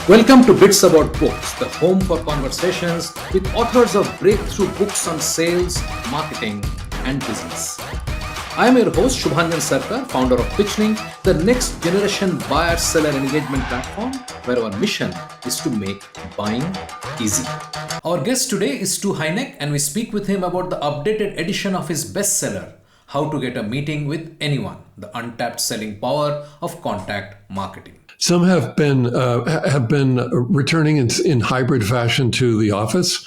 Welcome to Bits About Books, the home for conversations with authors of breakthrough books on sales, marketing, and business. I am your host, Shubhanjan Sarkar, founder of Pitchning, the next generation buyer-seller engagement platform, where our mission is to make buying easy. Our guest today is Heinecke, and we speak with him about the updated edition of his bestseller, How to Get a Meeting with Anyone, the untapped selling power of contact marketing. Some have been returning in hybrid fashion to the office.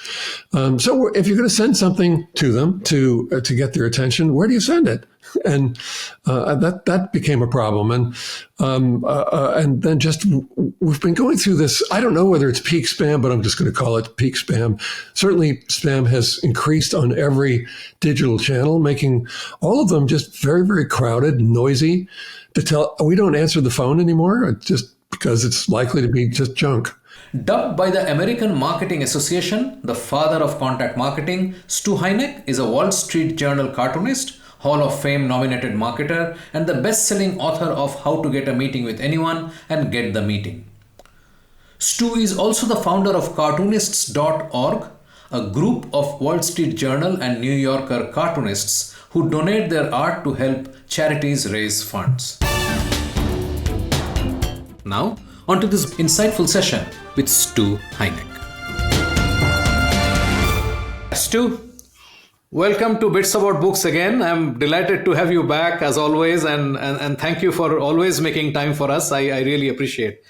So if you're going to send something to them to get their attention, where do you send it? And that became a problem. And then just we've been going through this. I don't know whether it's peak spam, but I'm just going to call it peak spam. Certainly, spam has increased on every digital channel, making all of them just very, very crowded, noisy. We don't answer the phone anymore, just because it's likely to be just junk. Dubbed by the American Marketing Association, the father of contact marketing, Stu Heinecke is a Wall Street Journal cartoonist, Hall of Fame nominated marketer, and the best-selling author of How to Get a Meeting with Anyone and Get the Meeting. Stu is also the founder of cartoonists.org, a group of Wall Street Journal and New Yorker cartoonists who donate their art to help charities raise funds. Now, on to this insightful session with Stu Heinecke. Stu, welcome to Bits About Books again. I'm delighted to have you back as always, and thank you for always making time for us. I really appreciate it.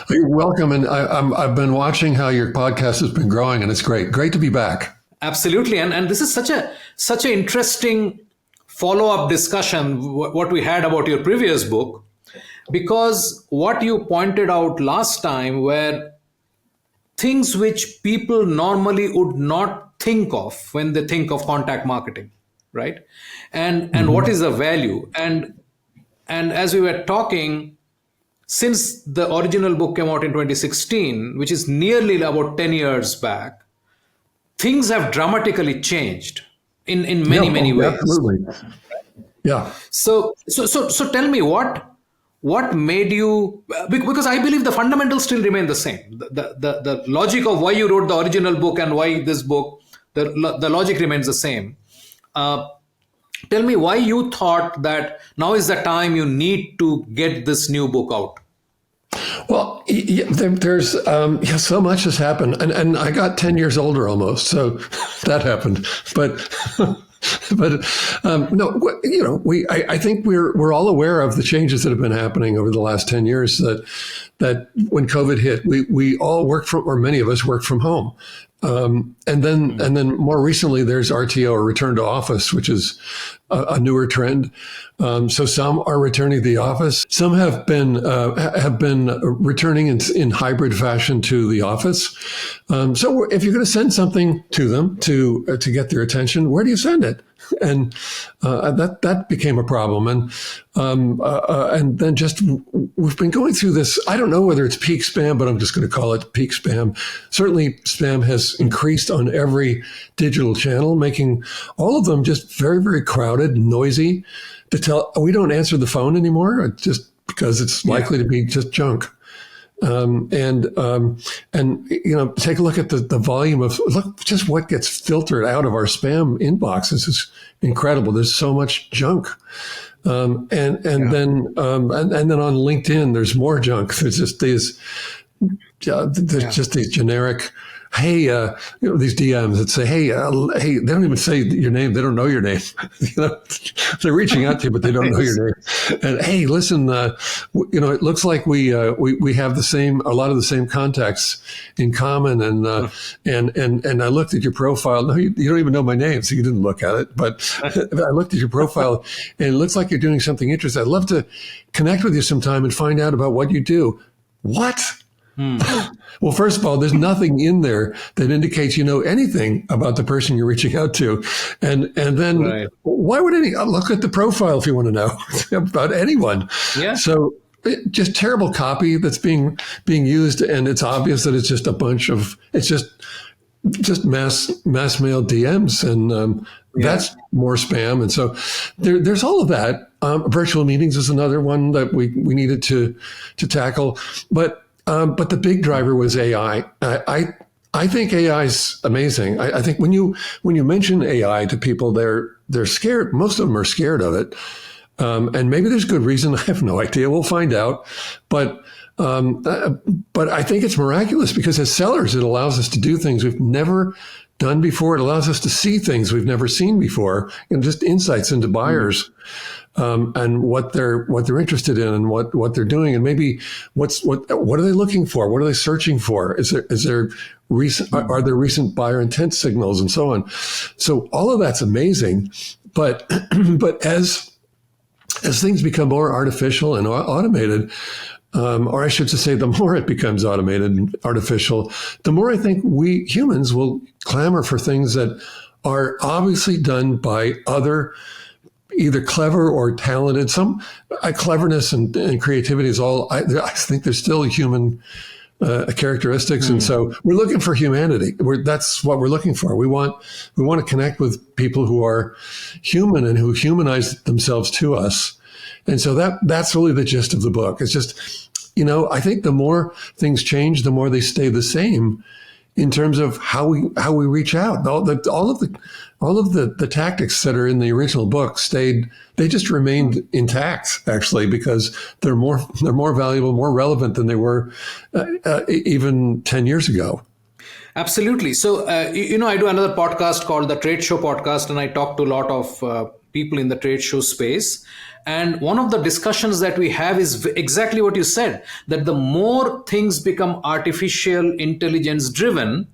You're welcome, and I've been watching how your podcast has been growing, and it's great to be back. Absolutely, and this is such an interesting follow-up discussion what we had about your previous book, because what you pointed out last time were things which people normally would not think of when they think of contact marketing, right? And what is the value? And as we were talking, since the original book came out in 2016, which is nearly about 10 years back, things have dramatically changed in many ways. Absolutely. Yeah. So tell me what made you, because I believe the fundamentals still remain the same. The logic of why you wrote the original book and why this book, the logic remains the same. Tell me why you thought that now is the time you need to get this new book out. Well, there's so much has happened, and I got 10 years older almost, so that happened. But no, I think we're all aware of the changes that have been happening over the last 10 years. That when COVID hit, we all worked from, or many of us worked from home. And then more recently, there's RTO, or return to office, which is a newer trend. So some are returning to the office. Some have been returning in hybrid fashion to the office. So if you're going to send something to them to get their attention, where do you send it? And that became a problem. And then just we've been going through this. I don't know whether it's peak spam, but I'm just going to call it peak spam. Certainly, spam has increased on every digital channel, making all of them just very, very crowded, noisy. We don't answer the phone anymore, just because it's likely to be just junk. And take a look at the volume of just what gets filtered out of our spam inboxes is incredible. There's so much junk. Then on LinkedIn, there's more junk. There's just these generic, hey, these DMs that say, hey, they don't even say your name. They don't know your name. They're reaching out to you, but they don't know your name. And hey, listen, it looks like we have a lot of the same contacts in common. And I looked at your profile. No, you don't even know my name, so you didn't look at it. But I looked at your profile, and it looks like you're doing something interesting. I'd love to connect with you sometime and find out about what you do. What? Well, first of all, there's nothing in there that indicates you know anything about the person you're reaching out to. And then Why would look at the profile if you want to know about anyone? Yeah. So just terrible copy that's being used. And it's obvious that it's just it's just mass mail DMs. And that's more spam. And so there's all of that. Virtual meetings is another one that we needed to tackle. But But the big driver was AI. I think AI is amazing. I think when you mention AI to people, they're scared. Most of them are scared of it, and maybe there's good reason. I have no idea. We'll find out. But I think it's miraculous because as sellers, it allows us to do things we've never done before. It allows us to see things we've never seen before, and just insights into buyers. And what they're interested in and what they're doing, and maybe what are they looking for? What are they searching for? Is there recent are there recent buyer intent signals and so on? So all of that's amazing, but but as things become more artificial and automated, or I should just say, the more it becomes automated and artificial, the more I think we humans will clamor for things that are obviously done by other, either clever or talented. Some cleverness and creativity is all. I think there's still human characteristics, and so we're looking for humanity. That's what we're looking for. We want to connect with people who are human and who humanize themselves to us. And so that's really the gist of the book. It's just, I think the more things change, the more they stay the same in terms of how we reach out. All of the tactics that are in the original book they just remained intact, actually, because they're more valuable, more relevant than they were even 10 years ago. Absolutely. So, I do another podcast called the Trade Show Podcast, and I talk to a lot of people in the trade show space. And one of the discussions that we have is exactly what you said, that the more things become artificial intelligence driven,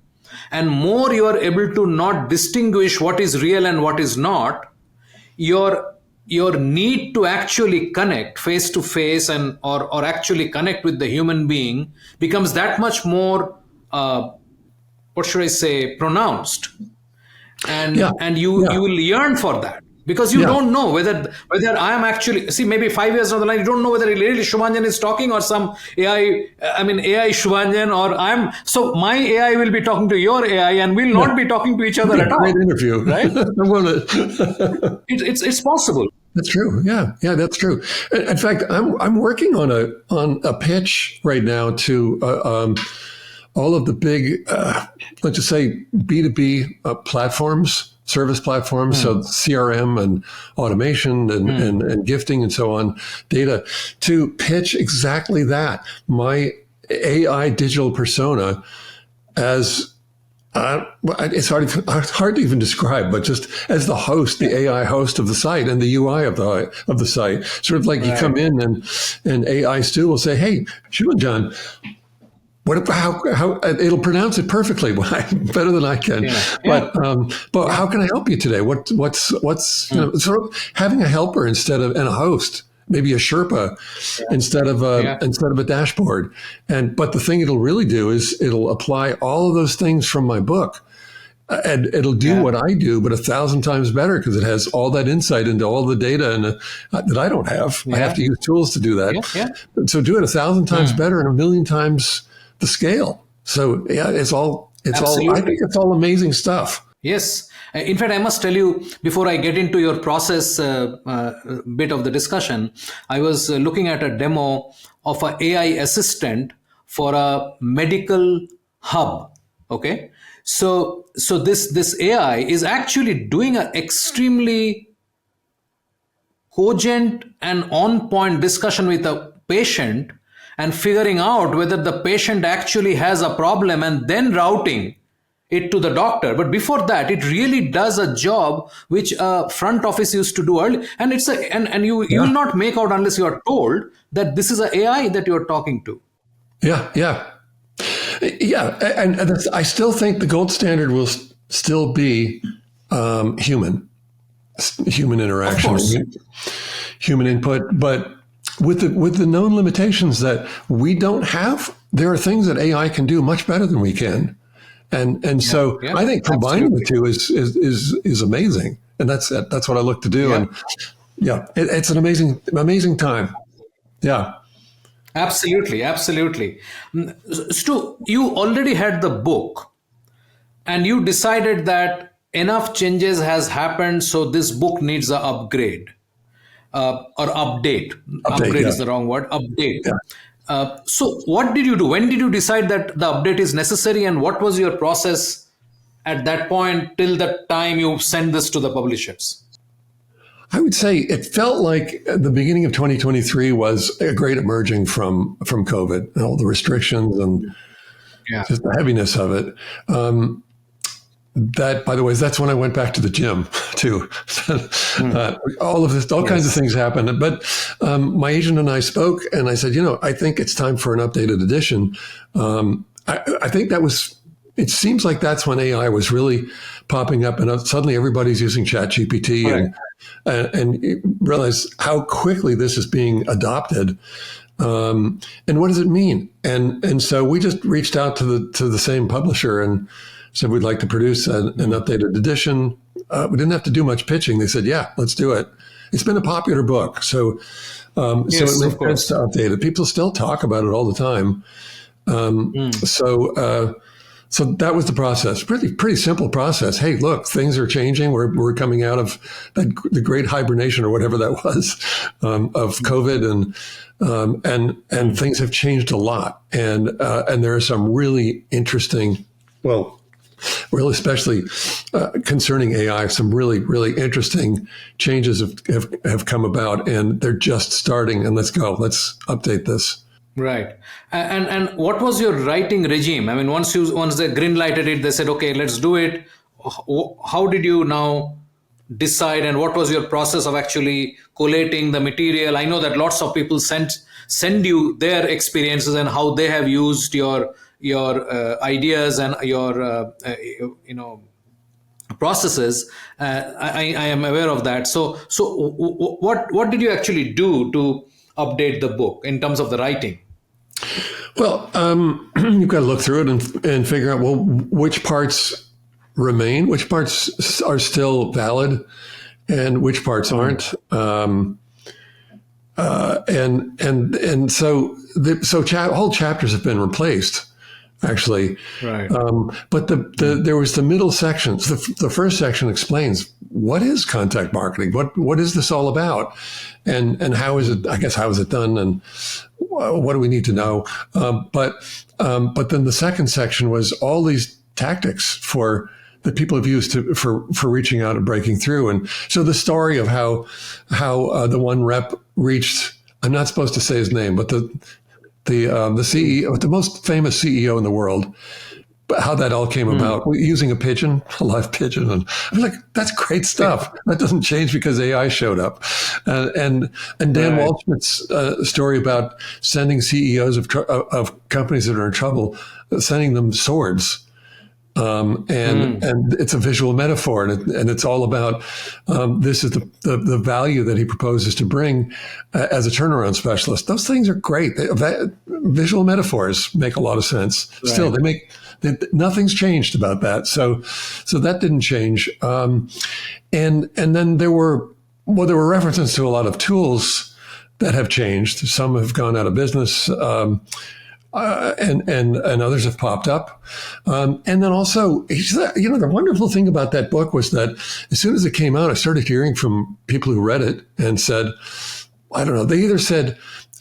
and more you are able to not distinguish what is real and what is not, your need to actually connect face to face and or actually connect with the human being becomes that much more what should I say, pronounced, and you will yearn for that. Because you don't know whether I am actually, see, maybe 5 years down the line, you don't know whether really Shubhanjan is talking or some AI Shubhanjan, or so my AI will be talking to your AI and we'll not be talking to each other at all. Great interview. Right? It's possible. That's true. Yeah, that's true. In fact, I'm working on a pitch right now to all of the big, let's just say B2B platforms, service platforms, so CRM and automation and gifting and so on, data, to pitch exactly that. My AI digital persona as it's hard to even describe, but just as the host, the AI host of the site and the UI of the site, sort of like you come in and AI Stu will say, "Hey, Shubhanjan, how it'll pronounce it perfectly, better than I can. But how can I help you today? What's sort of having a helper and a host, maybe a Sherpa instead of a dashboard. But the thing it'll really do is it'll apply all of those things from my book. And it'll do what I do, but 1,000 times better because it has all that insight into all the data that I don't have. I have to use tools to do that. So do it 1,000 times better and 1,000,000 times the scale. So it's all. I think it's all amazing stuff. Yes. In fact, I must tell you, before I get into your process bit of the discussion, I was looking at a demo of an AI assistant for a medical hub. Okay. So this AI is actually doing an extremely cogent and on-point discussion with a patient and figuring out whether the patient actually has a problem and then routing it to the doctor. But before that, it really does a job which a front office used to do early. And you will not make out unless you are told that this is an AI that you are talking to. Yeah. And I still think the gold standard will still be human interaction, human input, but with the known limitations that we don't have, there are things that AI can do much better than we can, so I think combining the two is amazing, and that's what I look to do, and it's an amazing time. Yeah. Absolutely. Stu, you already had the book and you decided that enough changes has happened, so this book needs an upgrade or update. Upgrade is the wrong word. Update. So what did you do? When did you decide that the update is necessary, and what was your process at that point till the time you send this to the publishers? I would say it felt like the beginning of 2023 was a great emerging from COVID and all the restrictions and Yeah. just the heaviness of it. That, by the way, that's when I went back to the gym too. All of this, all kinds of things happened. But my agent and I spoke, and I said, I think it's time for an updated edition. I think that was. It seems like that's when AI was really popping up, and suddenly everybody's using ChatGPT, and you realize how quickly this is being adopted. And what does it mean? And so we just reached out to the same publisher and said we'd like to produce an updated edition. We didn't have to do much pitching. They said, "Yeah, let's do it." It's been a popular book, so Yes, it of makes sense course. to update it. People still talk about it all the time. So that was the process. Pretty simple process. Hey, look, things are changing. We're coming out of the great hibernation or whatever that was of COVID, and things have changed a lot. And there are some really interesting, really especially concerning AI, some really, really interesting changes have come about, and they're just starting. And let's update this. Right. And what was your writing regime? I mean, once they green lighted it, they said, okay, let's do it. How did you now decide, and what was your process of actually collating the material? I know that lots of people send you their experiences and how they have used your ideas and your processes. I am aware of that. So what did you actually do to update the book in terms of the writing? Well, you've got to look through it and figure out, which parts remain, which parts are still valid, and which parts aren't. Whole chapters have been replaced, actually. Right. But there was the middle sections. The first section explains what is contact marketing, what is this all about, and how is it? I guess how is it done, and what do we need to know? But then the second section was all these tactics that people have used for reaching out and breaking through. And so the story of how the one rep reached, I'm not supposed to say his name, but the CEO, the most famous CEO in the world, how that all came about using a live pigeon. And I'm like, that's great stuff. That doesn't change because AI showed up. And Dan Waldschmidt's story about sending CEOs of companies that are in trouble, sending them swords. And it's a visual metaphor, and it's all about this is the value that he proposes to bring as a turnaround specialist. Those things are great. Visual metaphors make a lot of sense. Right. Still, nothing's changed about that. So that didn't change. And then there were references to a lot of tools that have changed. Some have gone out of business. And others have popped up. And then also, the wonderful thing about that book was that as soon as it came out, I started hearing from people who read it and said, I don't know, they either said,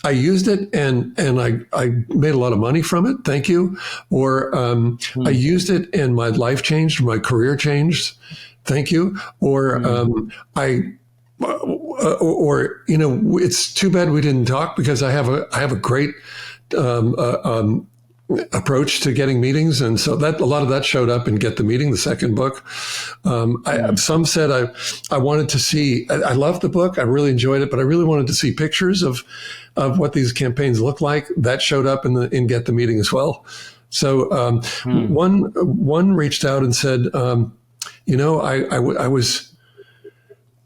I used it and I made a lot of money from it, thank you. Or I used it and my life changed, my career changed, thank you. Or it's too bad we didn't talk because I have a great approach to getting meetings, and so that a lot of that showed up in Get the Meeting, the second book. Some said I wanted to see. I loved the book. I really enjoyed it, but I really wanted to see pictures of what these campaigns look like. That showed up in Get the Meeting as well. So one reached out and said,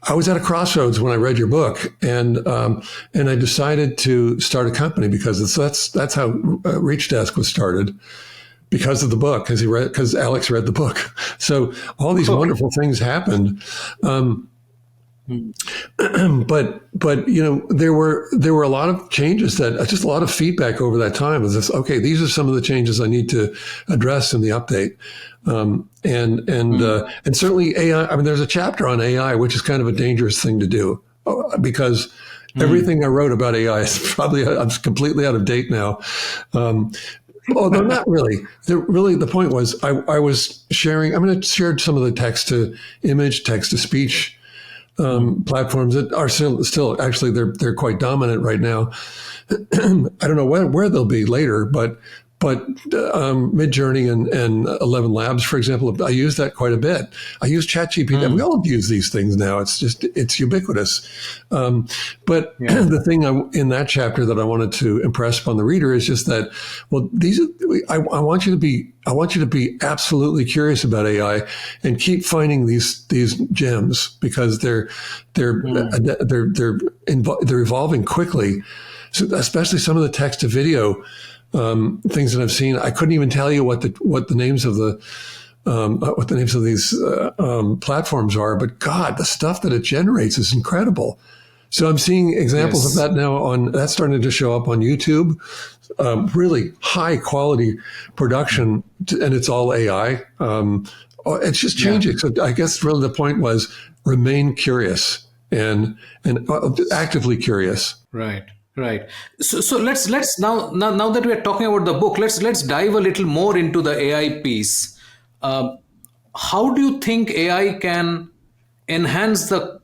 I was at a crossroads when I read your book, and I decided to start a company because that's how Reach Desk was started, because of the book, because Alex read the book. So all these wonderful things happened. But there were a lot of changes just a lot of feedback over that time. It was this, okay, these are some of the changes I need to address in the update. And certainly AI, I mean, there's a chapter on AI, which is kind of a dangerous thing to do because Everything I wrote about AI is probably I'm completely out of date now. Um, Although not really. The point was I was sharing. I'm going to share some of the text to image, text to speech platforms that are still actually they're quite dominant right now. I don't know where they'll be later, but Midjourney and 11 Labs, for example, I use that quite a bit. I use ChatGPT. We all use these things now. It's ubiquitous. But the thing in that chapter that I wanted to impress upon the reader is just that, well, I want you to be absolutely curious about AI and keep finding these gems because they're evolving quickly. So especially some of the text to video things that I've seen. I couldn't even tell you what the names of these platforms are, but God, the stuff that it generates is incredible. So I'm seeing examples of that now that's starting to show up on YouTube. Really high quality production, and it's all AI. It's just changing. So I guess really the point was remain curious and actively curious. Right. Right. So let's now that we are talking about the book, let's dive a little more into the AI piece. How do you think AI can enhance the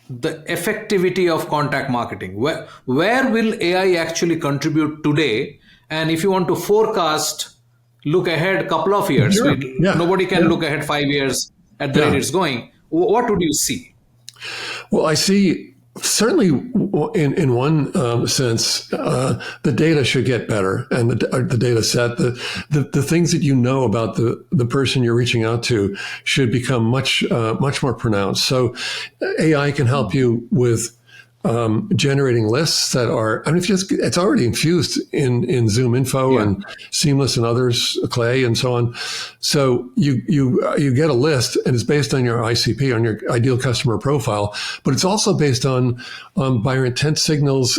effectivity of contact marketing? Where will AI actually contribute today? And if you want to forecast, look ahead a couple of years. Sure. Nobody can look ahead 5 years at the rate it's going. What would you see? Well, I see certainly in one sense, the data should get better, and the data set, the things that you know about the person you're reaching out to should become much more pronounced. So AI can help you with generating lists that are, I mean, it's already infused in Zoom Info and Seamless and others, Clay and so on. So you get a list, and it's based on your ICP, on your ideal customer profile, but it's also based on buyer intent signals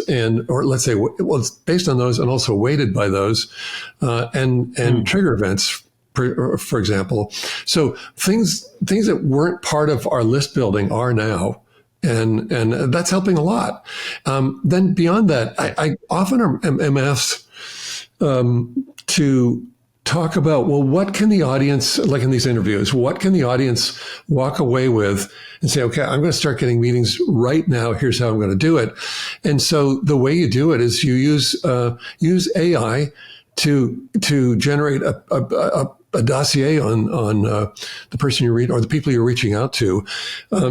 or let's say, it's based on those and also weighted by those, and trigger events. For example, so things that weren't part of our list building are now. And that's helping a lot. Then beyond that, I often am asked to talk about, well, what can the audience, like in these interviews, what can the audience walk away with and say, okay, I'm going to start getting meetings right now. Here's how I'm going to do it. And so the way you do it is you use AI to generate a dossier on the person you read or the people you're reaching out to,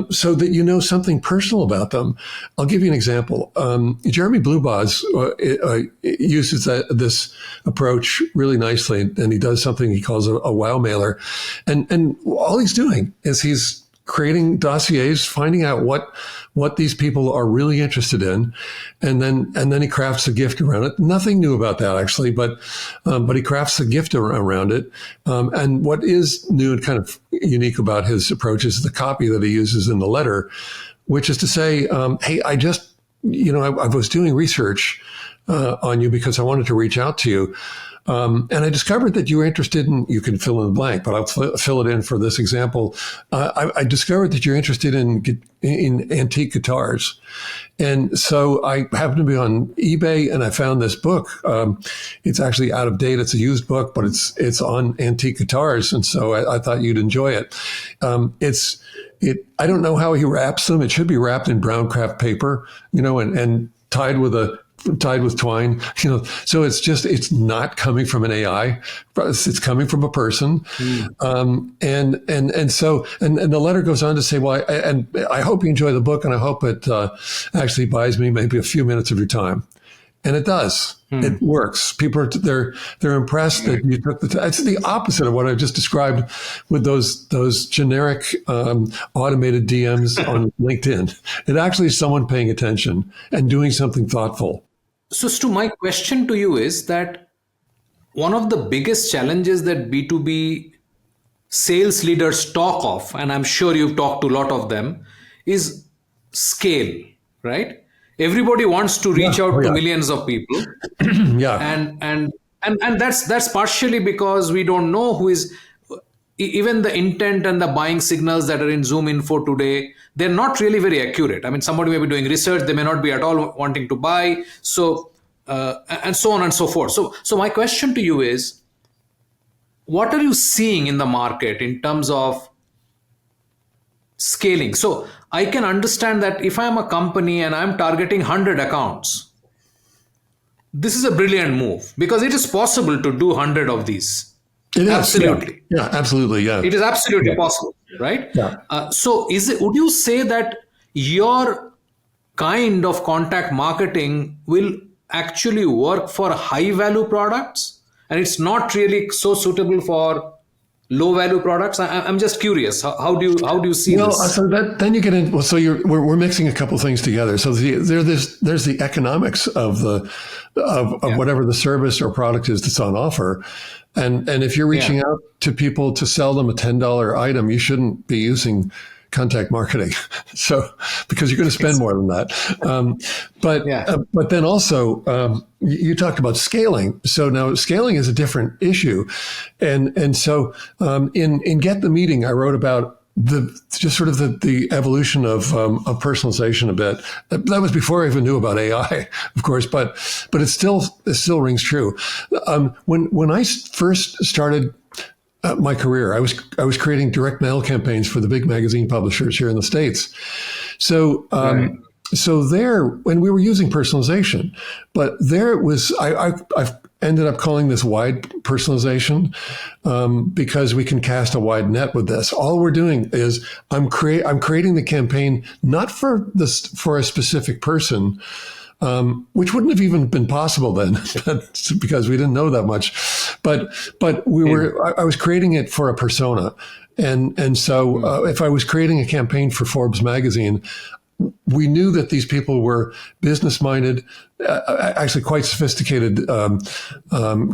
so that you know something personal about them. I'll give you an example. Jeremy Blueboz uses this approach really nicely, and he does something he calls a wow mailer, and all he's doing is he's creating dossiers, finding out what these people are really interested in, and then he crafts a gift around it. Nothing new about that, actually, but he crafts a gift around it. And what is new and kind of unique about his approach is the copy that he uses in the letter, which is to say, hey, I just, I was doing research on you because I wanted to reach out to you. And I discovered that you were interested in, you can fill in the blank, but I'll fill it in for this example. I discovered that you're interested in antique guitars. And so I happened to be on eBay and I found this book. It's actually out of date. It's a used book, but it's on antique guitars. And so I thought you'd enjoy it. I don't know how he wraps them. It should be wrapped in brown craft paper, and tied with twine, so it's not coming from an AI, it's coming from a person. And so the letter goes on to say, well, I hope you enjoy the book, and I hope it actually buys me maybe a few minutes of your time. And it does. It works. People they're impressed that you took the time. It's the opposite of what I've just described with those generic automated DMs on LinkedIn. It actually is someone paying attention and doing something thoughtful. So, Stu, my question to you is that one of the biggest challenges that B2B sales leaders talk of, and I'm sure you've talked to a lot of them, is scale, right? Everybody wants to reach out to millions of people. Yeah. And that's partially because we don't know who is. even the intent and the buying signals that are in Zoom Info today, they're not really very accurate. I mean, somebody may be doing research, they may not be at all wanting to buy. So, and so on and so forth. So my question to you is, what are you seeing in the market in terms of scaling? So I can understand that if I'm a company and I'm targeting 100 accounts, this is a brilliant move because it is possible to do 100 of these. It is. Absolutely. Yeah, absolutely. Yeah. It is absolutely possible, right? Yeah. So would you say that your kind of contact marketing will actually work for high value products and it's not really so suitable for low value products? I'm just curious. How do you see this? So then you get in. Well, so we're mixing a couple things together. So there's the economics of whatever the service or product is that's on offer, and if you're reaching out to people to sell them a $10 item, you shouldn't be using contact marketing. So because you're going to spend more than that. But then also you talked about scaling. So now scaling is a different issue, and so in Get the Meeting, I wrote about the evolution of personalization a bit. That was before I even knew about AI, of course, but it still rings true. When I first started my career, I was creating direct mail campaigns for the big magazine publishers here in the States. So so there, when we were using personalization, but there it was. I've ended up calling this wide personalization because we can cast a wide net with this. All we're doing is I'm creating the campaign not for a specific person, which wouldn't have even been possible then because we didn't know that much. But I was creating it for a persona, and so if I was creating a campaign for Forbes magazine, we knew that these people were business-minded, actually quite sophisticated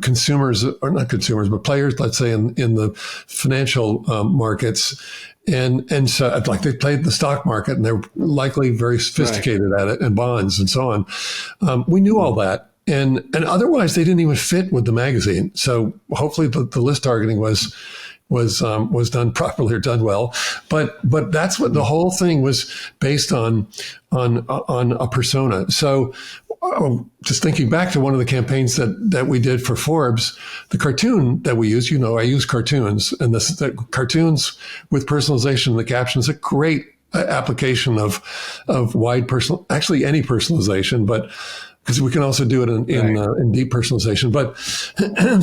consumers, or not consumers, but players, let's say, in the financial markets. And so like they played the stock market and they're likely very sophisticated at it, and bonds and so on. We knew all that. And otherwise they didn't even fit with the magazine. So hopefully the list targeting was done properly or done well, but that's what the whole thing was based on a persona. So just thinking back to one of the campaigns that we did for Forbes, the cartoon that we use, I use cartoons, and the cartoons with personalization in the captions, a great application of wide actually any personalization, but because we can also do it in deep personalization. But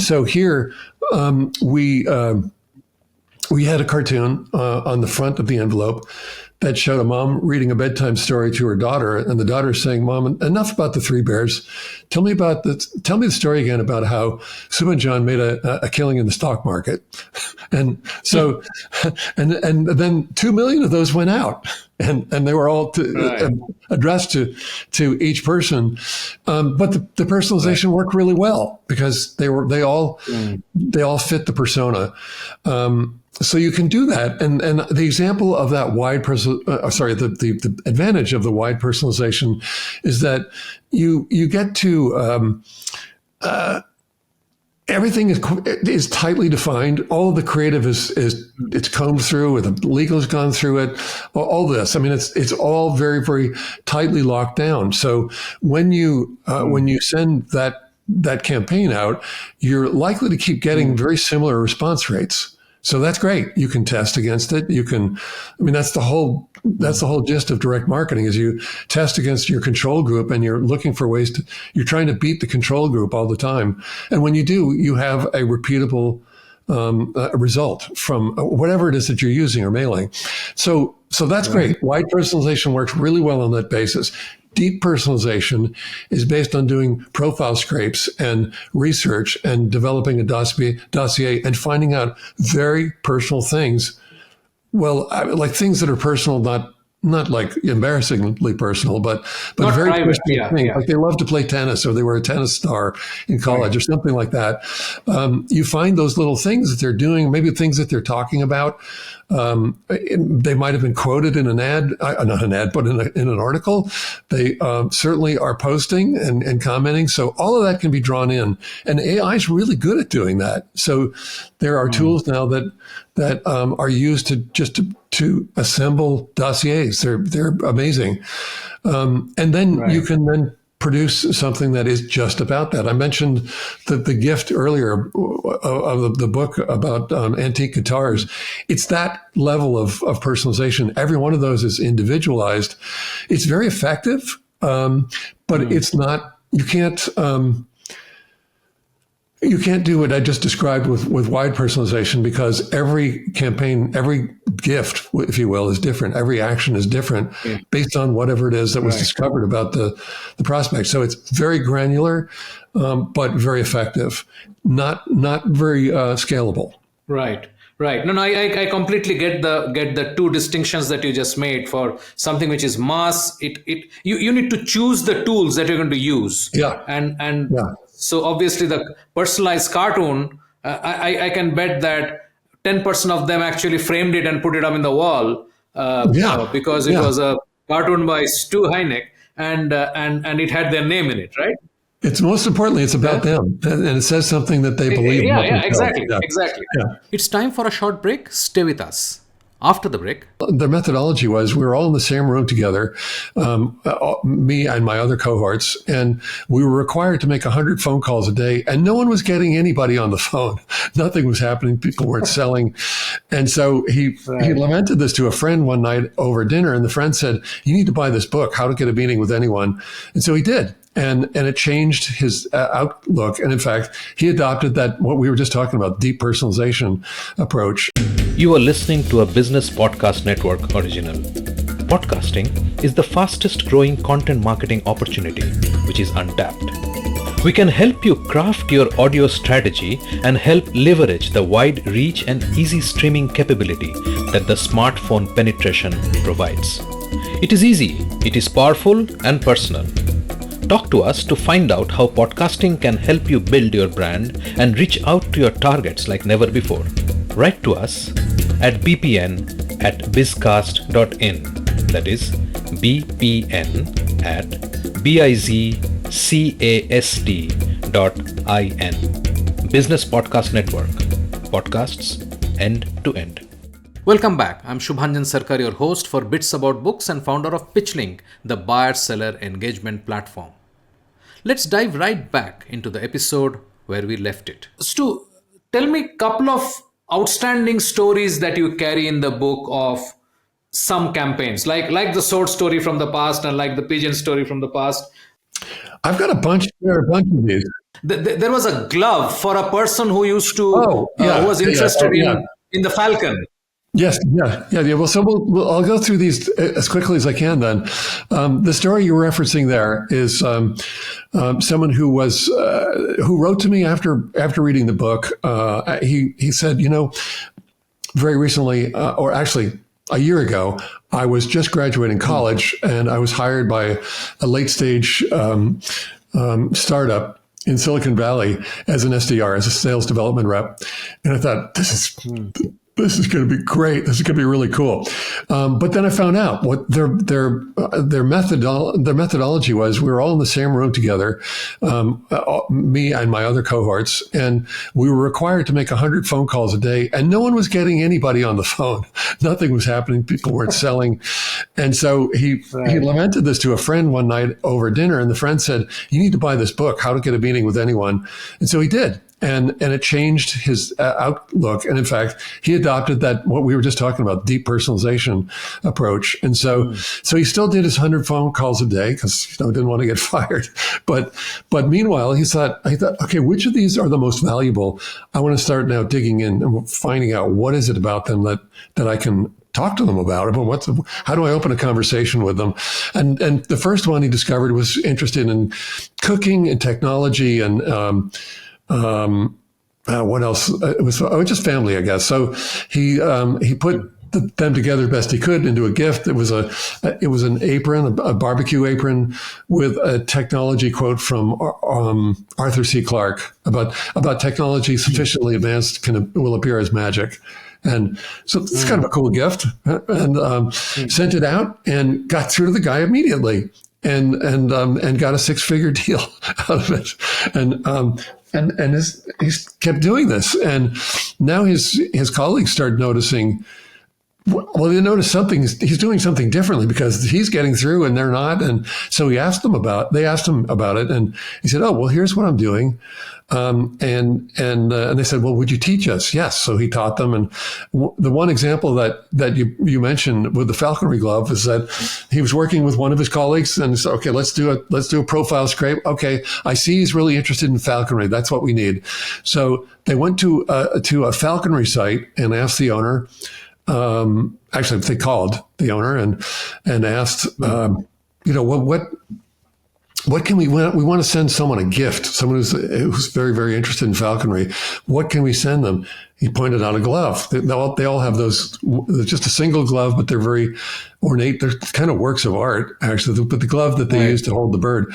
so here we had a cartoon on the front of the envelope that showed a mom reading a bedtime story to her daughter, and the daughter saying, "Mom, enough about the three bears. Tell me the story again about how Sue and John made a killing in the stock market." And so, and then 2 million of those went out, and they were all addressed to each person. But the personalization worked really well because they all fit the persona. So you can do that, and the example of that the advantage of the wide personalization is that you get to everything is tightly defined. All of the creative it's combed through, or the legal has gone through it. All this, I mean, it's all very, very tightly locked down. So when you send that campaign out, you're likely to keep getting very similar response rates. So that's great. You can test against it. That's the whole gist of direct marketing is you test against your control group and you're looking for ways you're trying to beat the control group all the time. And when you do, you have a repeatable result from whatever it is that you're using or mailing. So that's great. Wide personalization works really well on that basis. Deep personalization is based on doing profile scrapes and research and developing a dossier and finding out very personal things. Well, like things that are personal, not like embarrassingly personal, but not very private, personal things. Like they love to play tennis, or they were a tennis star in college, or something like that. You find those little things that they're doing, maybe things that they're talking about, They might have been quoted in an ad, not an ad, but in an article. They certainly are posting and commenting. So all of that can be drawn in, and AI is really good at doing that. So there are tools now that are used to assemble dossiers. They're amazing, and then you can then produce something that is just about that. I mentioned the gift earlier of the book about antique guitars. It's that level of personalization. Every one of those is individualized. It's very effective, but it's not. You can't do what I just described with wide personalization, because every campaign, every gift, if you will, is different. Every action is different based on whatever it is that was discovered about the prospect. So it's very granular, but very effective, not very scalable. Right. Right. No, I completely get the two distinctions that you just made. For something which is mass, you need to choose the tools that you're going to use. Yeah. And so obviously the personalized cartoon, I can bet that 10% of them actually framed it and put it up in the wall, because it was a cartoon by Stu Heinecke, and it had their name in it, right? It's most importantly, it's about them, and it says something that they believe. Exactly. Yeah. It's time for a short break. Stay with us. After the break, their methodology was we were all in the same room together, me and my other cohorts, and we were required to make 100 phone calls a day, and no one was getting anybody on the phone. Nothing was happening. People weren't selling. And so he lamented this to a friend one night over dinner, and the friend said, "You need to buy this book, How to Get a Meeting with Anyone." And so he did. And it changed his outlook. And in fact, he adopted that, what we were just talking about, deep personalization approach. You are listening to a Business Podcast Network original. Podcasting is the fastest growing content marketing opportunity, which is untapped. We can help you craft your audio strategy and help leverage the wide reach and easy streaming capability that the smartphone penetration provides. It is easy, it is powerful and personal. Talk to us to find out how podcasting can help you build your brand and reach out to your targets like never before. Write to us at bpn@bizcast.in. That is bpn@bizcast.in. Business Podcast Network. Podcasts end to end. welcome back. I'm Shubhanjan Sarkar, your host for Bits About Books and founder of PitchLink, the buyer-seller engagement platform. Let's dive right back into the episode where we left it. Stu, tell me a couple of outstanding stories that you carry in the book of some campaigns, like the sword story from the past and like the pigeon story from the past. I've got a bunch. There are a bunch of these. There was a glove for a person who used to, who was interested in the falcon. Yes, yeah. Well, so I'll go through these as quickly as I can. Then, the story you're referencing there is someone who wrote to me after reading the book. He said, very recently, or actually a year ago, I was just graduating college, and I was hired by a late stage startup in Silicon Valley as an SDR, as a sales development rep, and I thought, this is going to be great. This is going to be really cool. But then I found out what their methodology was. We were all in the same room together, me and my other cohorts, and we were required to make 100 phone calls a day, and no one was getting anybody on the phone. Nothing was happening. People weren't selling. And so he lamented this to a friend one night over dinner, and the friend said, "You need to buy this book, How to Get a Meeting with Anyone." And so he did. And it changed his outlook. And in fact, he adopted that, what we were just talking about, deep personalization approach. And so he still did his 100 phone calls a day because didn't want to get fired. But meanwhile, he thought, okay, which of these are the most valuable? I want to start now digging in and finding out what is it about them that I can talk to them about it. But how do I open a conversation with them? And the first one he discovered was interested in cooking and technology and what else? It was just family, I guess. So he put them together best he could into a gift. It was an apron, a barbecue apron with a technology quote from Arthur C. Clarke about technology sufficiently advanced will appear as magic. And so it's kind of a cool gift, and sent it out and got through to the guy immediately, and got a 6-figure deal out of it. And he's kept doing this. And now his colleagues started noticing, well, they noticed something. He's doing something differently because he's getting through and they're not. And so they asked him about it, and he said, "Oh, well, here's what I'm doing." And they said, "Well, would you teach us?" Yes. So he taught them. And the one example that you mentioned with the falconry glove is that he was working with one of his colleagues and said, "Okay, let's do a profile scrape. Okay, I see he's really interested in falconry. That's what we need." So they went to a falconry site and asked the owner. Actually, they called the owner and asked, what can we want to send someone a gift, someone who's very, very interested in falconry. What can we send them? He pointed out a glove. They all have those, just a single glove, but they're very ornate. They're kind of works of art, actually, but the glove that they use to hold the bird.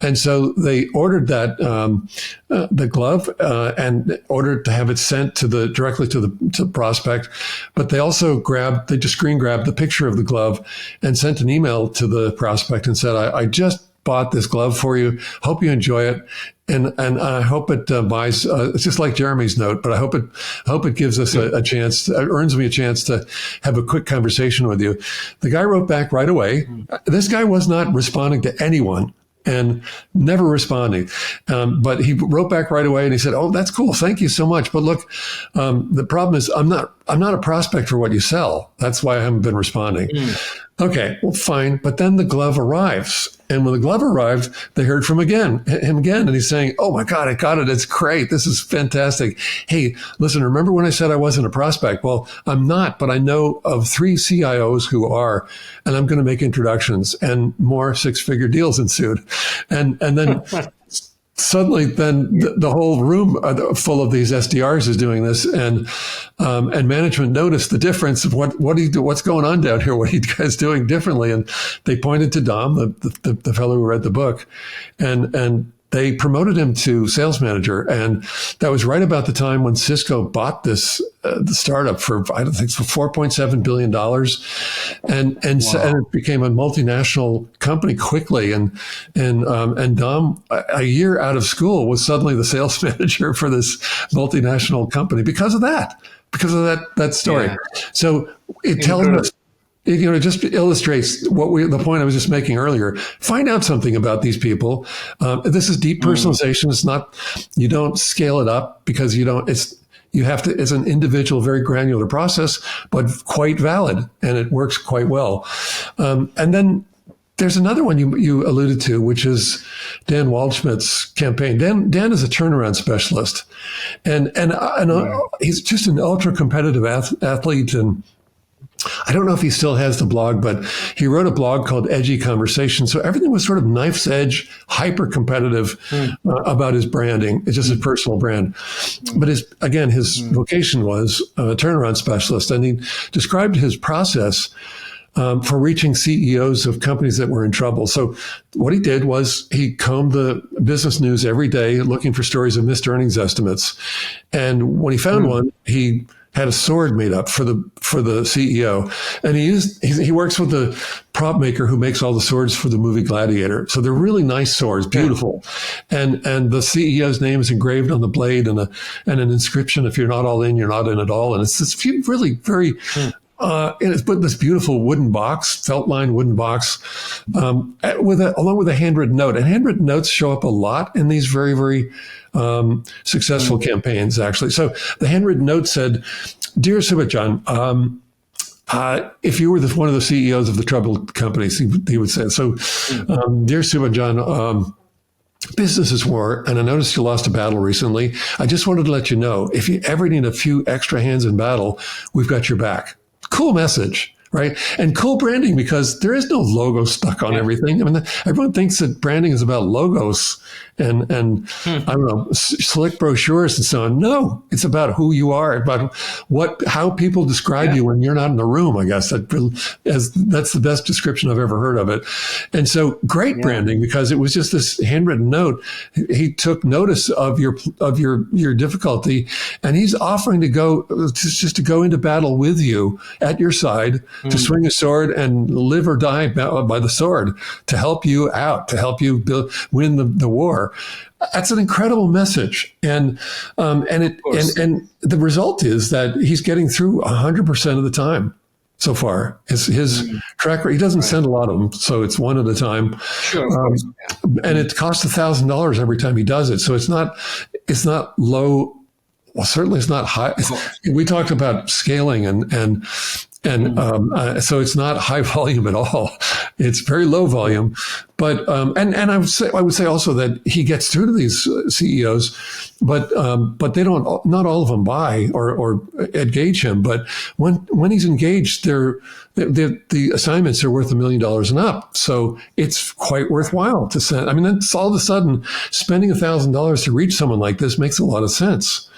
And so they ordered the glove, and ordered to have it sent directly to the prospect. But they also just screen grabbed the picture of the glove and sent an email to the prospect and said, I just bought this glove for you. Hope you enjoy it. And I hope it buys. It's just like Jeremy's note, but I hope it gives us a chance. Earns me a chance to have a quick conversation with you. The guy wrote back right away. This guy was not responding to anyone and never responding, but he wrote back right away and he said, "Oh, that's cool. Thank you so much. But look, the problem is I'm not a prospect for what you sell. That's why I haven't been responding." Okay, well, fine. But then the glove arrives. And when the glove arrived, they heard from him again. And he's saying, "Oh my God, I got it. It's great. This is fantastic. Hey, listen, remember when I said I wasn't a prospect? Well, I'm not, but I know of 3 CIOs who are, and I'm going to make introductions." And more 6-figure deals ensued. And then suddenly then the whole room full of these SDRs is doing this, and management noticed the difference of what's going on down here, what are you guys doing differently? And they pointed to Dom, the fellow who read the book, and they promoted him to sales manager. And that was right about the time when Cisco bought the startup for, I don't think, for $4.7 billion. And it became a multinational company quickly. And Dom, a year out of school, was suddenly the sales manager for this multinational company because of that story. Yeah. So it tells us, it just illustrates the point I was just making earlier. Find out something about these people. This is deep personalization. It's not, you don't scale it up because you have to, it's an individual, very granular process, but quite valid, and it works quite well. And then there's another one you alluded to, which is Dan Waldschmidt's campaign. Dan is a turnaround specialist, and he's just an ultra competitive athlete. And I don't know if he still has the blog, but he wrote a blog called Edgy Conversation. So everything was sort of knife's edge, hyper competitive about his branding. It's just his personal brand. But his vocation was a turnaround specialist. And he described his process for reaching CEOs of companies that were in trouble. So what he did was he combed the business news every day looking for stories of missed earnings estimates. And when he found one, he had a sword made up for the CEO, and he works with the prop maker who makes all the swords for the movie Gladiator. So they're really nice swords, beautiful, and the CEO's name is engraved on the blade, and an inscription: "If you're not all in, you're not in at all." And it's this really very. And it's put in this beautiful wooden box, felt-lined wooden box, along with a handwritten note. And handwritten notes show up a lot in these very, very successful campaigns, actually. So the handwritten note said, "Dear Subhajan, if you were one of the CEOs of the troubled companies," he would say. So, "Dear Subhajan, business is war, and I noticed you lost a battle recently. I just wanted to let you know, if you ever need a few extra hands in battle, we've got your back." Cool message, right? And cool branding, because there is no logo stuck on everything. I mean, everyone thinks that branding is about logos and I don't know, slick brochures and so on. No, it's about who you are, about how people describe you when you're not in the room. I guess that's the best description I've ever heard of it. And so great branding, because it was just this handwritten note. He took notice of your difficulty, and he's offering to go into battle with you at your side, to swing a sword and live or die by the sword, to help you out, to help you win the war. That's an incredible message, and the result is that he's getting through 100% of the time so far. His track record, he doesn't send a lot of them, so it's one at a time. Sure, and it costs $1,000 every time he does it. So it's not low. Well, certainly it's not high. We talked about scaling so it's not high volume at all. It's very low volume, but and I would say also that he gets through to these CEOs, but they don't. Not all of them buy or engage him. But when he's engaged, the assignments are worth $1 million and up. So it's quite worthwhile to send. I mean, that's all of a sudden spending $1,000 to reach someone like this makes a lot of sense.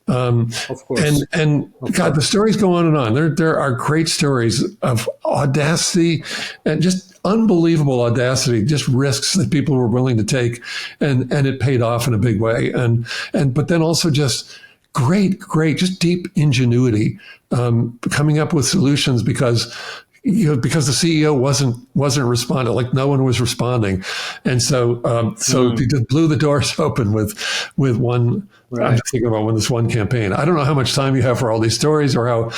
Of course. And God, the stories go on and on. There are great stories of audacity and just unbelievable audacity, just risks that people were willing to take, and it paid off in a big way. But then also just great, just deep ingenuity, coming up with solutions because the CEO wasn't responding, like no one was responding, and so he just blew the doors open with one. Right. I'm just thinking about this one campaign. I don't know how much time you have for all these stories, or how.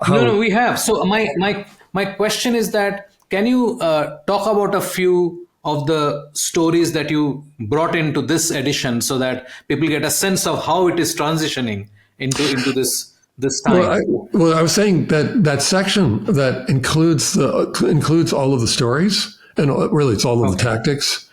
No, we have. So my question is that, can you talk about a few of the stories that you brought into this edition, so that people get a sense of how it is transitioning into this time? I was saying that section that includes all of the stories, and really it's all of the tactics.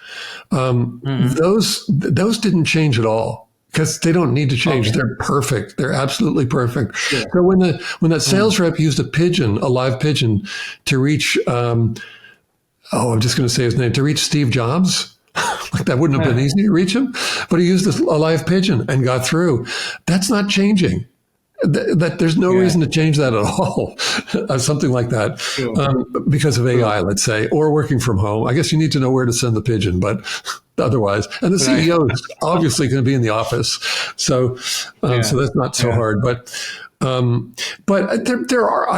Those didn't change at all, because they don't need to change. Okay. They're perfect. They're absolutely perfect. Yeah. So when that sales rep used a live pigeon to reach, I'm just going to say his name, to reach Steve Jobs, like that wouldn't have been easy to reach him, but he used a live pigeon and got through. That's not changing. That there's no reason to change that at all, something like that, because of AI, let's say, or working from home. I guess you need to know where to send the pigeon, but otherwise, and the CEO is obviously going to be in the office, so that's not so hard. But there are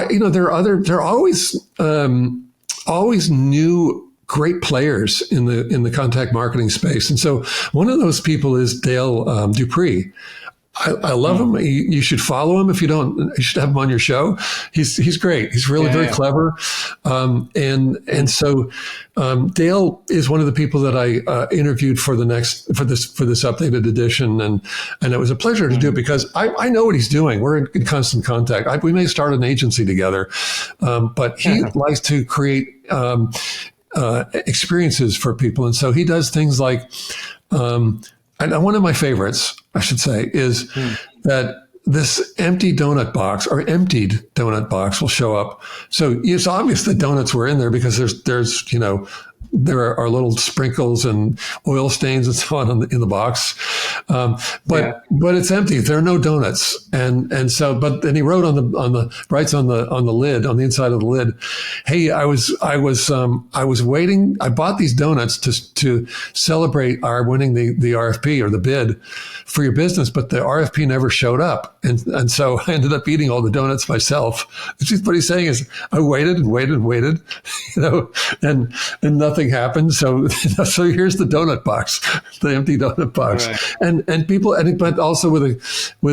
always new great players in the contact marketing space, and so one of those people is Dale Dupree. I love him. You should follow him. If you don't, you should have him on your show. He's great. He's really very clever. And so Dale is one of the people that I interviewed for this updated edition, and it was a pleasure to do it, because I know what he's doing. We're in constant contact. We may start an agency together, but he likes to create experiences for people, and so he does things like. And one of my favorites, I should say, is that this emptied donut box will show up. So it's obvious that donuts were in there, because there's there are little sprinkles and oil stains and so on in the box, but it's empty. There are no donuts, and so. But then he wrote on the lid, on the inside of the lid, "Hey, I was waiting. I bought these donuts to celebrate our winning the RFP, or the bid for your business, but the RFP never showed up, and so I ended up eating all the donuts myself." What he's saying is, I waited and waited and waited, and nothing happened. So here's the donut box, the empty donut box, and people, but also with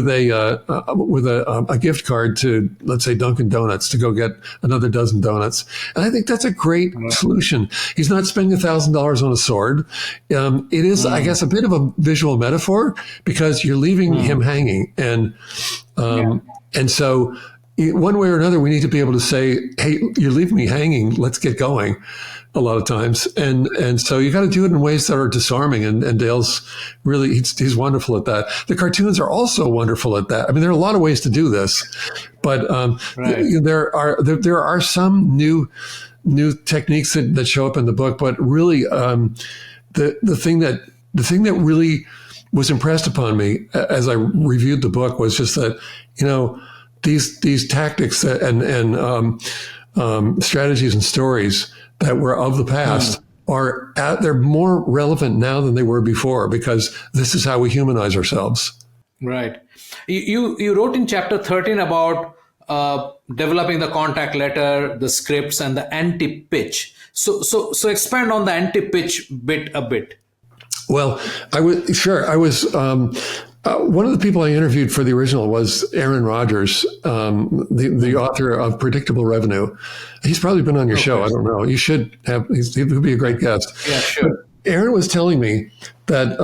a gift card to, let's say, Dunkin' Donuts, to go get another dozen donuts. And I think that's a great solution. He's not spending $1,000 on a sword. It is, I guess, a bit of a visual metaphor, because you're leaving him hanging, and so one way or another, we need to be able to say, "Hey, you're leaving me hanging. Let's get going." a lot of times, and so you got to do it in ways that are disarming. And Dale's really he's wonderful at that. The cartoons are also wonderful at that. I mean, there are a lot of ways to do this, but there are some new techniques that show up in the book. But really, the thing that really was impressed upon me as I reviewed the book was just that, these tactics and strategies and stories that were of the past they're more relevant now than they were before, because this is how we humanize ourselves. Right. You wrote in chapter 13 about developing the contact letter, the scripts, and the anti-pitch. So expand on the anti-pitch bit a bit. Well, I was one of the people I interviewed for the original was Aaron Rodgers, the author of Predictable Revenue. He's probably been on your show. I don't know. You should have. He would be a great guest. Yeah, sure. But Aaron was telling me that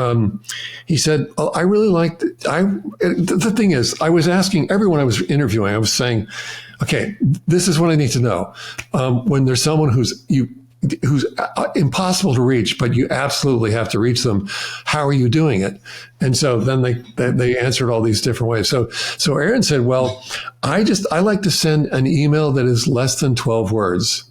he said, I really liked. The thing is, I was asking everyone I was interviewing. I was saying, okay, this is what I need to know. When there's someone who's impossible to reach, but you absolutely have to reach them. How are you doing it? And so then they answered all these different ways. So Aaron said, well, I like to send an email that is less than 12 words,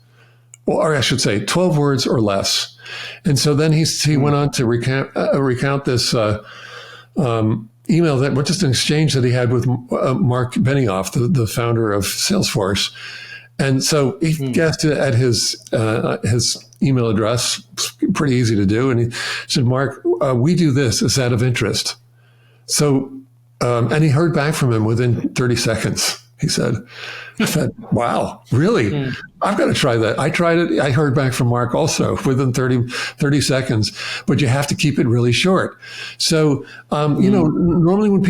or I should say 12 words or less. And so then he went on to recount this email that was just an exchange that he had with Mark Benioff, the founder of Salesforce. And so he guessed at his email address, pretty easy to do. And he said, Mark, we do this. Is that of interest? So, and he heard back from him within 30 seconds. He said, I said, wow, really? I've got to try that. I tried it. I heard back from Mark also within 30 seconds, but you have to keep it really short. So, normally when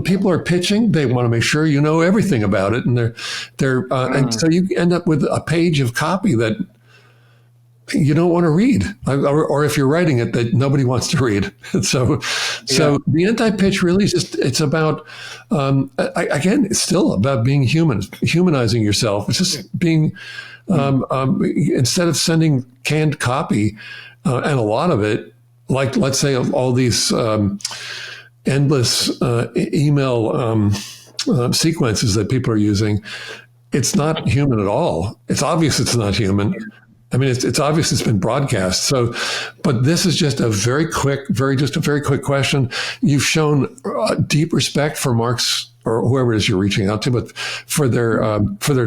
people are pitching, they want to make sure you know everything about it. And and so you end up with a page of copy that you don't want to read, or if you're writing it, that nobody wants to read. So the anti-pitch really is it's about, again, it's still about being human, humanizing yourself. It's just being, instead of sending canned copy, and a lot of it, like, let's say, of all these endless email sequences that people are using, it's not human at all. It's obvious it's not human. I mean, it's obvious it's been broadcast. So, but this is just a very quick question. You've shown deep respect for Mark's or whoever it is you're reaching out to, but for their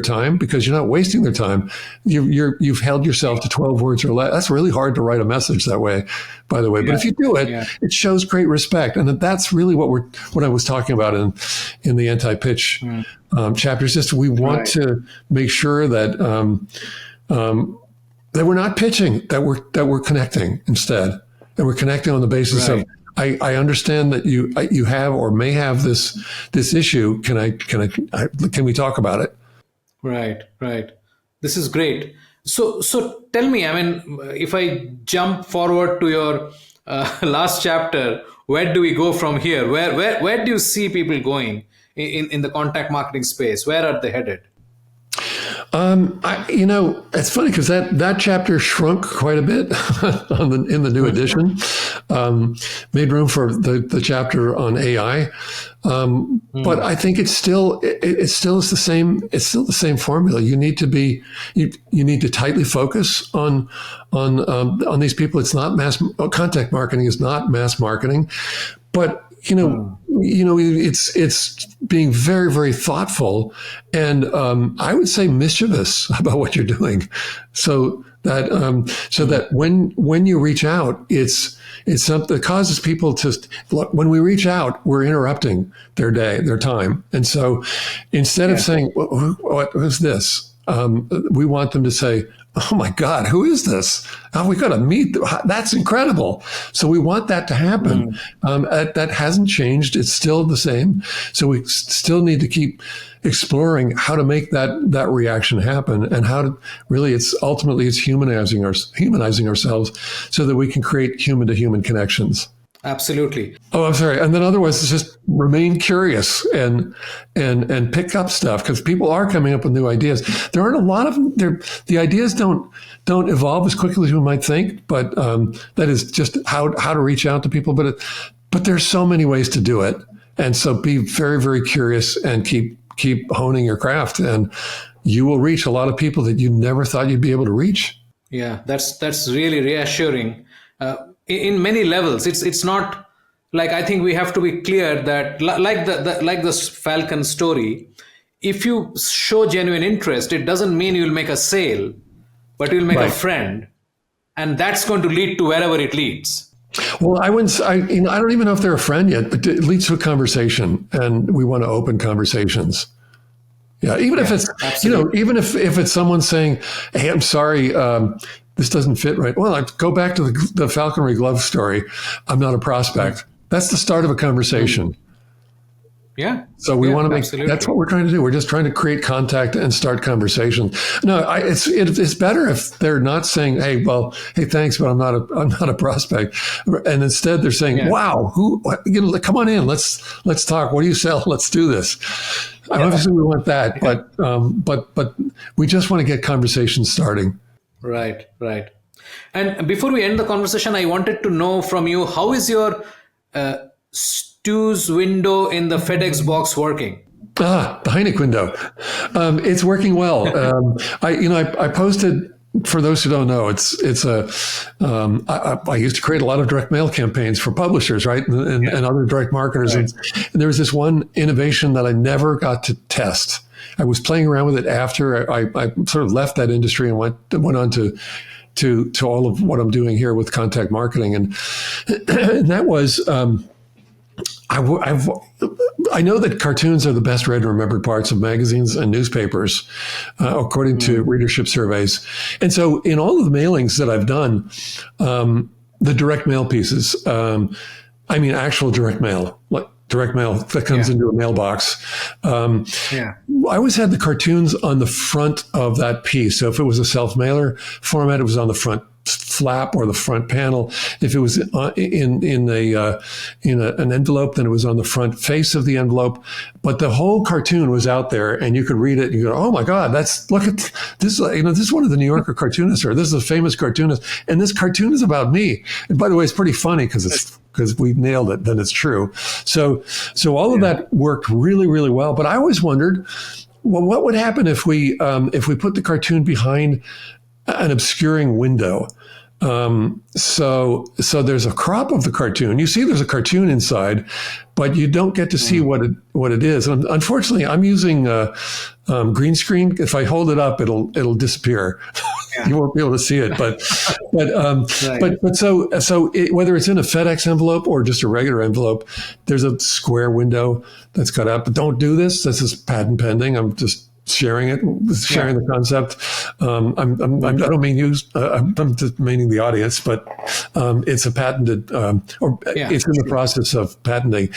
time, because you're not wasting their time. You've held yourself to 12 words or less. That's really hard to write a message that way, by the way. But if you do it, it shows great respect, and that's really what I was talking about in the anti-pitch chapters. Just we want to make sure that. That we're not pitching, that we're connecting instead, that we're connecting on the basis of I understand that you have or may have this issue. Can we talk about it? Right. This is great. So tell me, I mean, if I jump forward to your last chapter, where do we go from here? Where do you see people going in the contact marketing space? Where are they headed? It's funny because that chapter shrunk quite a bit in the new edition, made room for the chapter on AI. But I think it's still the same. It's still the same formula. You need to tightly focus on these people. It's not contact marketing is not mass marketing, but it's being very, very thoughtful and I would say mischievous about what you're doing, so that when you reach out, it's something that causes people to look. When we reach out, we're interrupting their day, their time, and so instead of saying, "What is this?" We want them to say, "Oh my God, who is this? Oh, we got to meet. That's incredible." So we want that to happen. That hasn't changed. It's still the same. So we still need to keep exploring how to make that reaction happen, and how to really it's humanizing ourselves so that we can create human to human connections. Absolutely. Oh, I'm sorry. And then otherwise, it's just remain curious and pick up stuff, because people are coming up with new ideas. There aren't a lot of them. The ideas don't evolve as quickly as we might think, but that is just how to reach out to people. But there's so many ways to do it, and so be very, very curious and keep honing your craft, and you will reach a lot of people that you never thought you'd be able to reach. Yeah, that's really reassuring. In many levels, it's not like, I think we have to be clear that like the Falcon story, if you show genuine interest, it doesn't mean you'll make a sale, but you'll make a Right. friend, and that's going to lead to wherever it leads. Well, I wouldn't. I don't even know if they're a friend yet, but it leads to a conversation, and we want to open conversations. Yeah, even if it's absolutely. even if it's someone saying, "Hey, I'm sorry, this doesn't fit right." Well, I go back to the falconry glove story. I'm not a prospect. That's the start of a conversation. Yeah. So we Yeah, want to make, absolutely. that's what we're trying to do. We're just trying to create contact and start conversations. No, it's better if they're not saying, hey, thanks, but I'm not a prospect. And instead they're saying, wow, come on in. Let's talk. What do you sell? Let's do this. Obviously we want that, but we just want to get conversations starting. Right. And before we end the conversation, I wanted to know from you, how is your Stu's window in the FedEx box working? The Heinecke window. It's working well. I posted, for those who don't know, I used to create a lot of direct mail campaigns for publishers, right? And other direct marketers. Right. And there was this one innovation that I never got to test. I was playing around with it after I sort of left that industry and went on to all of what I'm doing here with contact marketing. And that was, I know that cartoons are the best read and remembered parts of magazines and newspapers, according to readership surveys. And so in all of the mailings that I've done, the direct mail pieces, actual direct mail, like direct mail that comes into a mailbox. I always had the cartoons on the front of that piece. So if it was a self-mailer format, it was on the front flap or the front panel. If it was in an envelope, then it was on the front face of the envelope. But the whole cartoon was out there, and you could read it. And you go, "Oh my God, look at this! This is one of the New Yorker cartoonists, or this is a famous cartoonist, and this cartoon is about me." And by the way, it's pretty funny because we've nailed it. Then it's true. So all of that worked really, really well. But I always wondered, well, what would happen if we put the cartoon behind an obscuring window? So there's a crop of the cartoon. You see there's a cartoon inside, but you don't get to see what it is. And unfortunately, I'm using green screen. If I hold it up, it'll disappear. You won't be able to see it. But whether it's in a FedEx envelope or just a regular envelope, there's a square window that's cut out. But don't do this. This is patent pending. I'm just sharing the concept. I don't mean you. I'm just meaning the audience, but it's a patented, it's in the process of patenting.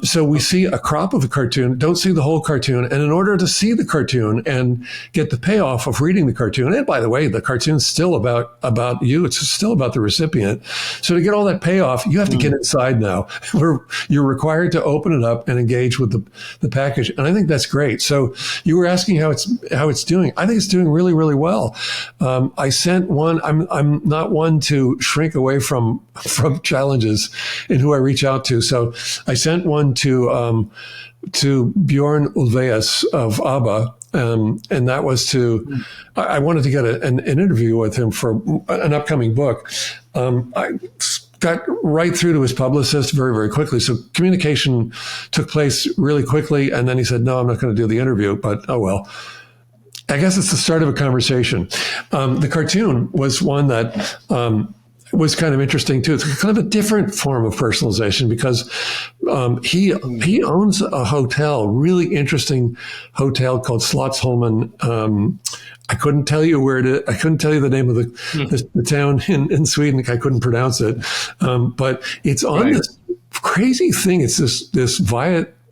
So we see a crop of the cartoon, don't see the whole cartoon, and in order to see the cartoon and get the payoff of reading the cartoon, and by the way, the cartoon's still about you. It's still about the recipient. So to get all that payoff, you have to get inside now. You're required to open it up and engage with the package, and I think that's great. So you were asking how it's doing. I think it's doing really, really well. I sent one. I'm not one to shrink away from challenges in who I reach out to. So I sent one to Bjorn Ulvaeus of ABBA. And that was I wanted to get an interview with him for an upcoming book. I got right through to his publicist very, very quickly. So communication took place really quickly. And then he said, no, I'm not going to do the interview, but oh, well, I guess it's the start of a conversation. The cartoon was one that was kind of interesting too. It's kind of a different form of personalization because he owns a hotel, really interesting hotel called Slottsholmen. I couldn't tell you where it is. I couldn't tell you the name of the town in Sweden. I couldn't pronounce it. But it's on this crazy thing. It's this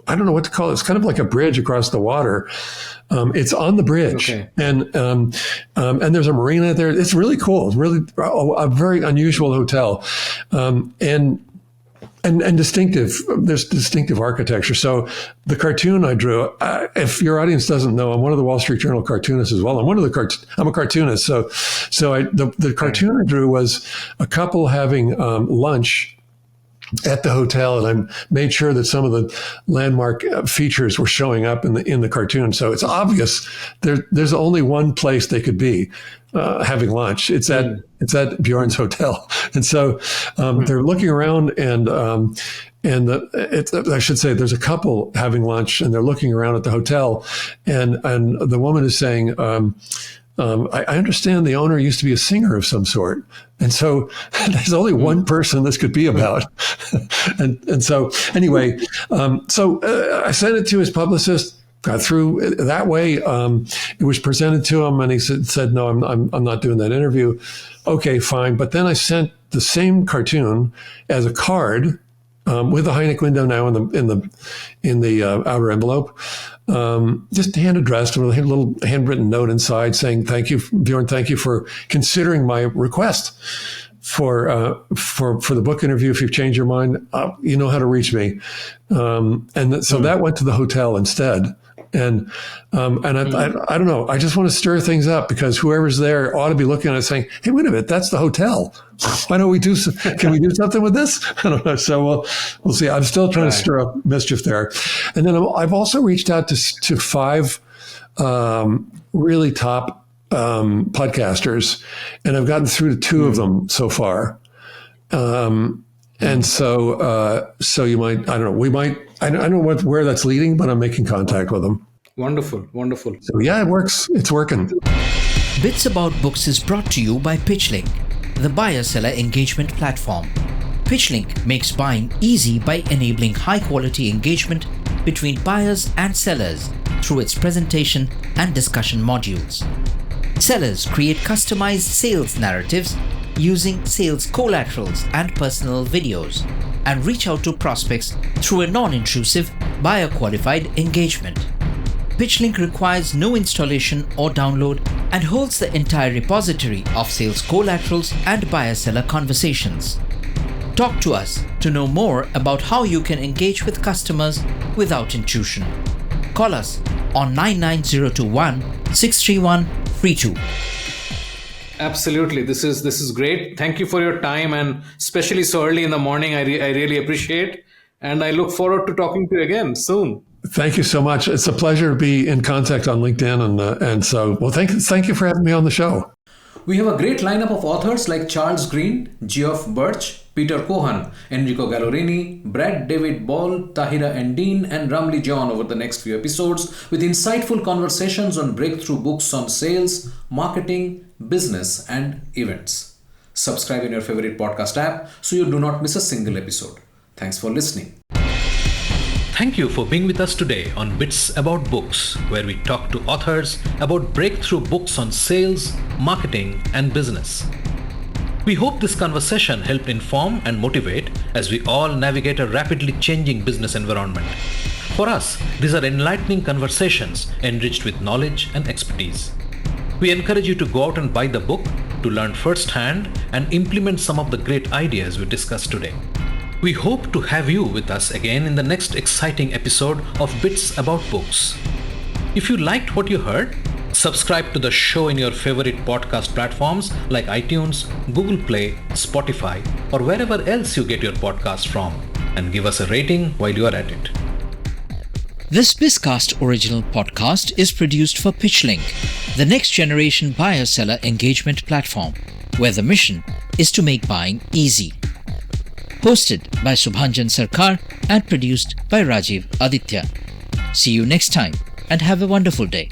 I don't know what to call it. It's kind of like a bridge across the water. It's on the bridge, Okay. and there's a marina there. It's really cool. It's really a very unusual hotel, and distinctive. There's distinctive architecture. So the cartoon I drew, if your audience doesn't know, I'm one of the Wall Street Journal cartoonists as well. I'm a cartoonist. So the cartoon I drew was a couple having lunch at the hotel, and I made sure that some of the landmark features were showing up in the cartoon. So it's obvious there's only one place they could be having lunch. It's at Bjorn's hotel, and so they're looking around, and I should say there's a couple having lunch, and they're looking around at the hotel, and the woman is saying, I understand the owner used to be a singer of some sort. And so there's only one person this could be about. and so anyway, I sent it to his publicist, got through that way. It was presented to him, and he said, no, I'm not doing that interview. Okay, fine. But then I sent the same cartoon as a card, with the Heinecke window now in the outer envelope, just hand addressed with a little handwritten note inside saying, "Thank you, Bjorn. Thank you for considering my request for the book interview. If you've changed your mind, you know how to reach me." So that went to the hotel instead. And I don't know. I just want to stir things up because whoever's there ought to be looking at it saying, "Hey, wait a minute, that's the hotel. Why don't we can we do something with this?" I don't know. So we'll see. I'm still trying to stir up mischief there. And then I've also reached out to 5 really top podcasters, and I've gotten through to 2 of them so far. And so you might, I don't know, we might, I don't know where that's leading, but I'm making contact with them. Wonderful, wonderful. So yeah, it works. It's working. Bits About Books is brought to you by PitchLink, the buyer-seller engagement platform. PitchLink makes buying easy by enabling high-quality engagement between buyers and sellers through its presentation and discussion modules. Sellers create customized sales narratives using sales collaterals and personal videos, and reach out to prospects through a non-intrusive, buyer-qualified engagement. PitchLink requires no installation or download and holds the entire repository of sales collaterals and buyer-seller conversations. Talk to us to know more about how you can engage with customers without intrusion. Call us on 99021 631 32. Absolutely. This is great. Thank you for your time, and especially so early in the morning. I really appreciate, and I look forward to talking to you again soon. Thank you so much. It's a pleasure to be in contact on LinkedIn, and so thank you for having me on the show. We have a great lineup of authors like Charles Green, Geoff Birch, Peter Cohan, Enrico Gallorini, Brad David Ball, Tahira Endine, and Ramli John over the next few episodes with insightful conversations on breakthrough books on sales, marketing, business, and events. Subscribe in your favorite podcast app so you do not miss a single episode. Thanks for listening. Thank you for being with us today on Bits About Books, where we talk to authors about breakthrough books on sales, marketing, and business. We hope this conversation helped inform and motivate as we all navigate a rapidly changing business environment. For us, these are enlightening conversations enriched with knowledge and expertise. We encourage you to go out and buy the book to learn firsthand and implement some of the great ideas we discussed today. We hope to have you with us again in the next exciting episode of Bits About Books. If you liked what you heard, subscribe to the show in your favorite podcast platforms like iTunes, Google Play, Spotify, or wherever else you get your podcast from, and give us a rating while you are at it. This Bizcast original podcast is produced for PitchLink, the next generation buyer-seller engagement platform, where the mission is to make buying easy. Hosted by Subhanjan Sarkar and produced by Rajiv Aditya. See you next time and have a wonderful day.